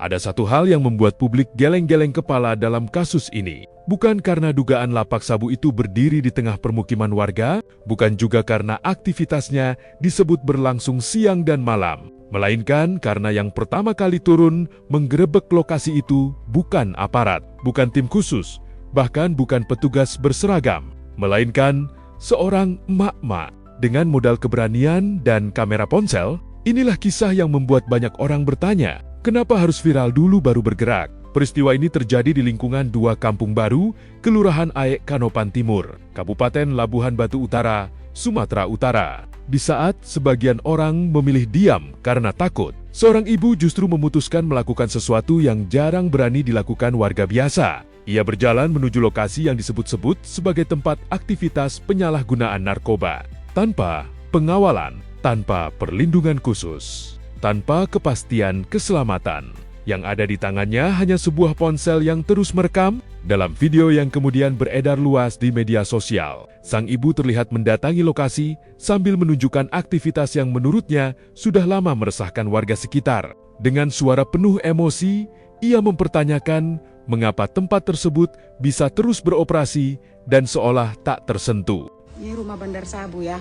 Ada satu hal yang membuat publik geleng-geleng kepala dalam kasus ini. Bukan karena dugaan lapak sabu itu berdiri di tengah permukiman warga, bukan juga karena aktivitasnya disebut berlangsung siang dan malam, melainkan karena yang pertama kali turun menggerebek lokasi itu bukan aparat, bukan tim khusus, bahkan bukan petugas berseragam, melainkan seorang emak-emak dengan modal keberanian dan kamera ponsel. Inilah kisah yang membuat banyak orang bertanya, kenapa harus viral dulu baru bergerak? Peristiwa ini terjadi di lingkungan 2 Kampung Baru, Kelurahan Aek Kanopan Timur, Kabupaten Labuhan Batu Utara, Sumatera Utara. Di saat sebagian orang memilih diam karena takut, seorang ibu justru memutuskan melakukan sesuatu yang jarang berani dilakukan warga biasa. Ia berjalan menuju lokasi yang disebut-sebut sebagai tempat aktivitas penyalahgunaan narkoba, tanpa pengawalan, tanpa perlindungan khusus, tanpa kepastian keselamatan. Yang ada di tangannya hanya sebuah ponsel yang terus merekam. Dalam video yang kemudian beredar luas di media sosial, sang ibu terlihat mendatangi lokasi sambil menunjukkan aktivitas yang menurutnya sudah lama meresahkan warga sekitar. Dengan suara penuh emosi, ia mempertanyakan mengapa tempat tersebut bisa terus beroperasi dan seolah tak tersentuh. Ini rumah Bandar Sabu ya.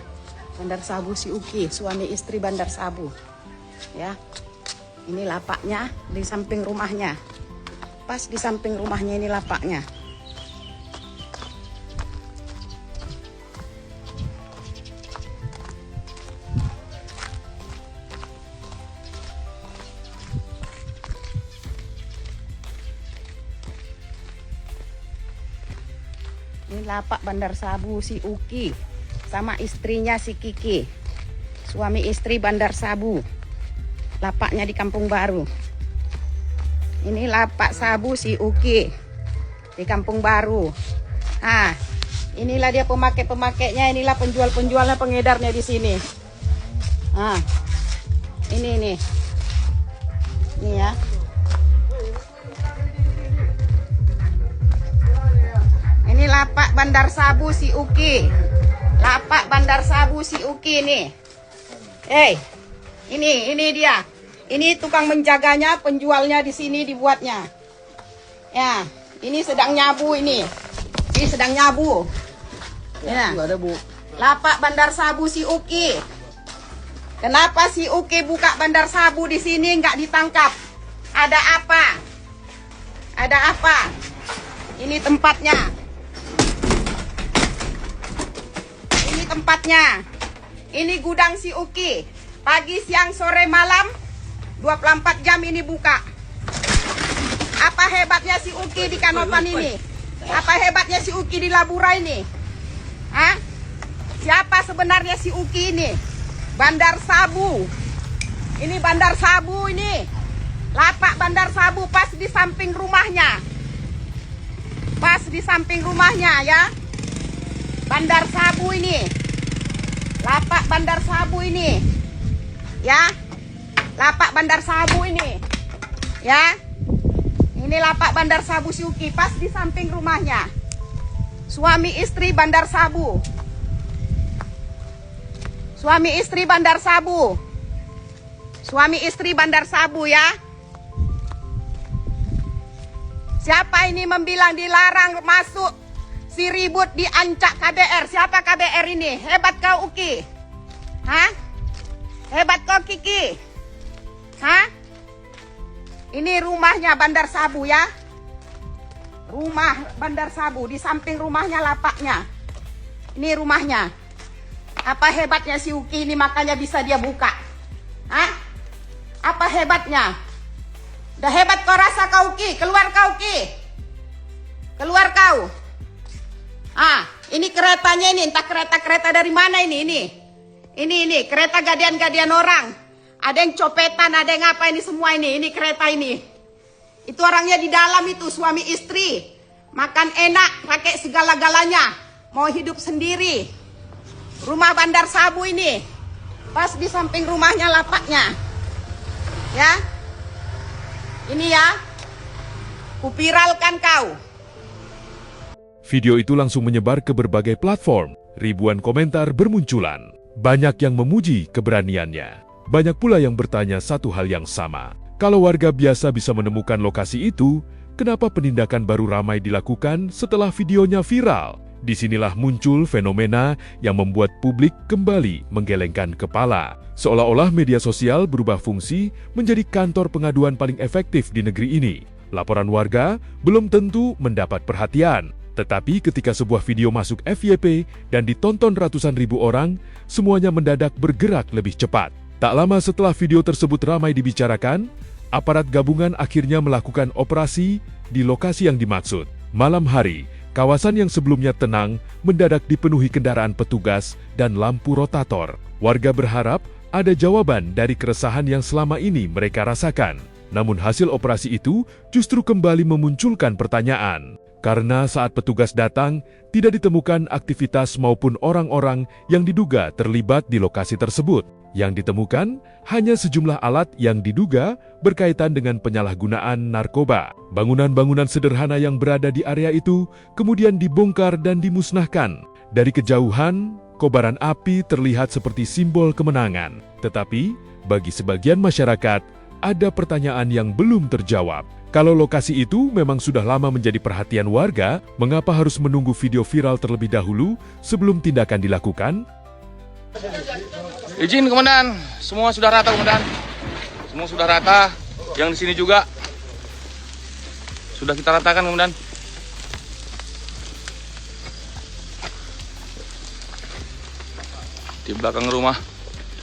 Bandar Sabu si Uki, suami istri Bandar Sabu. Ya. Ini lapaknya di samping rumahnya. Pas di samping rumahnya ini lapaknya. Ini lapak Bandar Sabu si Uki sama istrinya si Kiki. Suami istri Bandar Sabu. Lapaknya di Kampung Baru. Ini lapak sabu si Uki di Kampung Baru. Ah, inilah dia pemakai-pemakainya, inilah penjual-penjualnya, pengedarnya di sini. Ah, ini nih. Ini ya. Ini lapak Bandar Sabu si Uki. Lapak Bandar Sabu si Uki nih. Ini dia. Ini tukang menjaganya, penjualnya di sini dibuatnya. Ya, ini sedang nyabu ini. Ini sedang nyabu. Ya. Enggak ada, Bu. Lapak Bandar Sabu si Uki. Kenapa si Uki buka Bandar Sabu di sini nggak ditangkap? Ada apa? Ada apa? Ini tempatnya. Ini tempatnya. Ini gudang si Uki. Pagi, siang, sore, malam, 24 jam ini buka. Apa hebatnya si Uki di Kanopan ini? Apa hebatnya si Uki di Labura ini? Hah? Siapa sebenarnya si Uki ini? Bandar Sabu. Ini Bandar Sabu ini. Lapak Bandar Sabu pas di samping rumahnya. Pas di samping rumahnya ya. Bandar Sabu ini. Lapak Bandar Sabu ini. Ya, lapak Bandar Sabu ini, ya, ini lapak Bandar Sabu si Uki pas di samping rumahnya. Suami istri Bandar Sabu, suami istri Bandar Sabu, suami istri Bandar Sabu ya. Siapa ini membilang dilarang masuk, si ribut diancak KBR? Siapa KBR ini? Hebat kau Uki, hah? Hebat kau Kiki. Hah? Ini rumahnya Bandar Sabu ya. Rumah Bandar Sabu. Di samping rumahnya lapaknya. Ini rumahnya. Apa hebatnya si Uki ini makanya bisa dia buka? Hah? Apa hebatnya? Udah hebat kau rasa kau Uki. Keluar kau Uki. Keluar kau. Ah, ini keretanya ini. Entah kereta-kereta dari mana ini. Ini kereta gadian-gadian orang. Ada yang copetan, ada yang apa ini semua ini. Ini kereta ini. Itu orangnya di dalam itu, suami istri. Makan enak, pakai segala-galanya. Mau hidup sendiri. Rumah Bandar Sabu ini. Pas di samping rumahnya lapaknya. Ya. Ini ya. Kupiralkan kau. Video itu langsung menyebar ke berbagai platform. Ribuan komentar bermunculan. Banyak yang memuji keberaniannya. Banyak pula yang bertanya satu hal yang sama. Kalau warga biasa bisa menemukan lokasi itu, kenapa penindakan baru ramai dilakukan setelah videonya viral? Disinilah muncul fenomena yang membuat publik kembali menggelengkan kepala. Seolah-olah media sosial berubah fungsi menjadi kantor pengaduan paling efektif di negeri ini. Laporan warga belum tentu mendapat perhatian. Tetapi ketika sebuah video masuk FYP dan ditonton ratusan ribu orang, semuanya mendadak bergerak lebih cepat. Tak lama setelah video tersebut ramai dibicarakan, aparat gabungan akhirnya melakukan operasi di lokasi yang dimaksud. Malam hari, kawasan yang sebelumnya tenang mendadak dipenuhi kendaraan petugas dan lampu rotator. Warga berharap ada jawaban dari keresahan yang selama ini mereka rasakan. Namun hasil operasi itu justru kembali memunculkan pertanyaan. Karena saat petugas datang, tidak ditemukan aktivitas maupun orang-orang yang diduga terlibat di lokasi tersebut. Yang ditemukan hanya sejumlah alat yang diduga berkaitan dengan penyalahgunaan narkoba. Bangunan-bangunan sederhana yang berada di area itu kemudian dibongkar dan dimusnahkan. Dari kejauhan, kobaran api terlihat seperti simbol kemenangan. Tetapi, bagi sebagian masyarakat, ada pertanyaan yang belum terjawab. Kalau lokasi itu memang sudah lama menjadi perhatian warga, mengapa harus menunggu video viral terlebih dahulu sebelum tindakan dilakukan? Izin Komandan, semua sudah rata Komandan. Semua sudah rata, yang di sini juga sudah kita ratakan Komandan. Di belakang rumah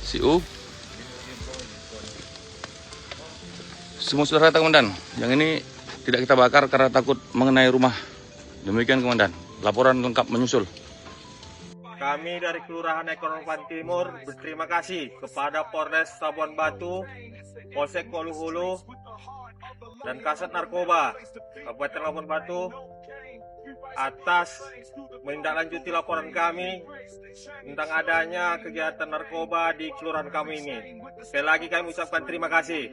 si U. Semua sudah rata Komandan. Yang ini tidak kita bakar karena takut mengenai rumah. Demikian Komandan. Laporan lengkap menyusul. Kami dari Kelurahan Ekonopan Timur berterima kasih kepada Polres Labuan Batu, Polsek Koluhulu, dan Kasat Narkoba Kabupaten Labuan Batu atas menindaklanjuti laporan kami tentang adanya kegiatan narkoba di kelurahan kami ini. Sekali lagi kami ucapkan terima kasih.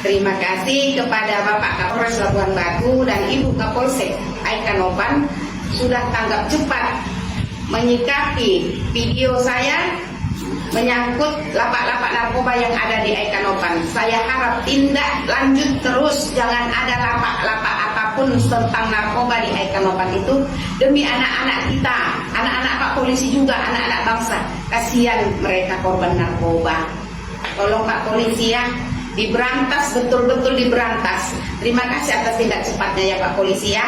Terima kasih kepada Bapak Kapolres Labuan Batu dan Ibu Kapolsek Aikanopan sudah tanggap cepat menyikapi video saya menyangkut lapak-lapak narkoba yang ada di Aikanopan. Saya harap tindak lanjut terus, jangan ada lapak-lapak apapun tentang narkoba di Aikanopan itu demi anak-anak kita, anak-anak Pak Polisi juga, anak-anak bangsa. Kasihan mereka korban narkoba. Tolong Pak Polisi ya, diberantas, betul-betul diberantas. Terima kasih atas tindak cepatnya ya Pak Polisi ya.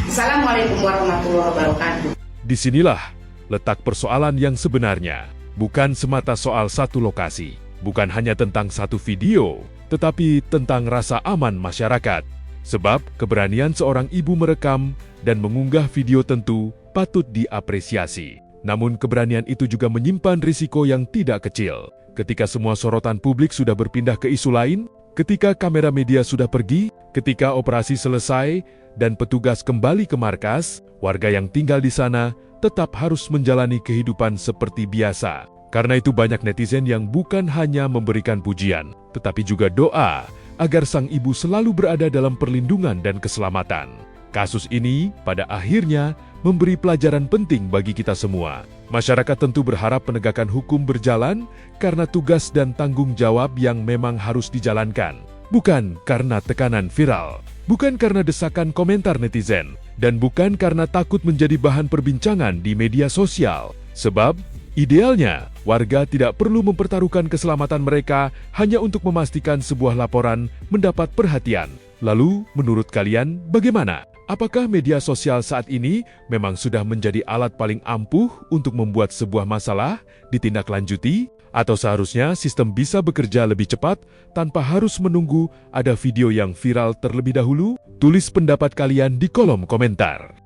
Assalamualaikum warahmatullahi wabarakatuh. Disinilah letak persoalan yang sebenarnya. Bukan semata soal satu lokasi, bukan hanya tentang satu video, tetapi tentang rasa aman masyarakat. Sebab keberanian seorang ibu merekam dan mengunggah video tentu patut diapresiasi. Namun keberanian itu juga menyimpan risiko yang tidak kecil. Ketika semua sorotan publik sudah berpindah ke isu lain, ketika kamera media sudah pergi, ketika operasi selesai dan petugas kembali ke markas, warga yang tinggal di sana tetap harus menjalani kehidupan seperti biasa. Karena itu banyak netizen yang bukan hanya memberikan pujian, tetapi juga doa agar sang ibu selalu berada dalam perlindungan dan keselamatan. Kasus ini pada akhirnya memberi pelajaran penting bagi kita semua. Masyarakat tentu berharap penegakan hukum berjalan karena tugas dan tanggung jawab yang memang harus dijalankan. Bukan karena tekanan viral, bukan karena desakan komentar netizen, dan bukan karena takut menjadi bahan perbincangan di media sosial. Sebab, idealnya, warga tidak perlu mempertaruhkan keselamatan mereka hanya untuk memastikan sebuah laporan mendapat perhatian. Lalu, menurut kalian, bagaimana? Apakah media sosial saat ini memang sudah menjadi alat paling ampuh untuk membuat sebuah masalah ditindaklanjuti? Atau seharusnya sistem bisa bekerja lebih cepat tanpa harus menunggu ada video yang viral terlebih dahulu? Tulis pendapat kalian di kolom komentar.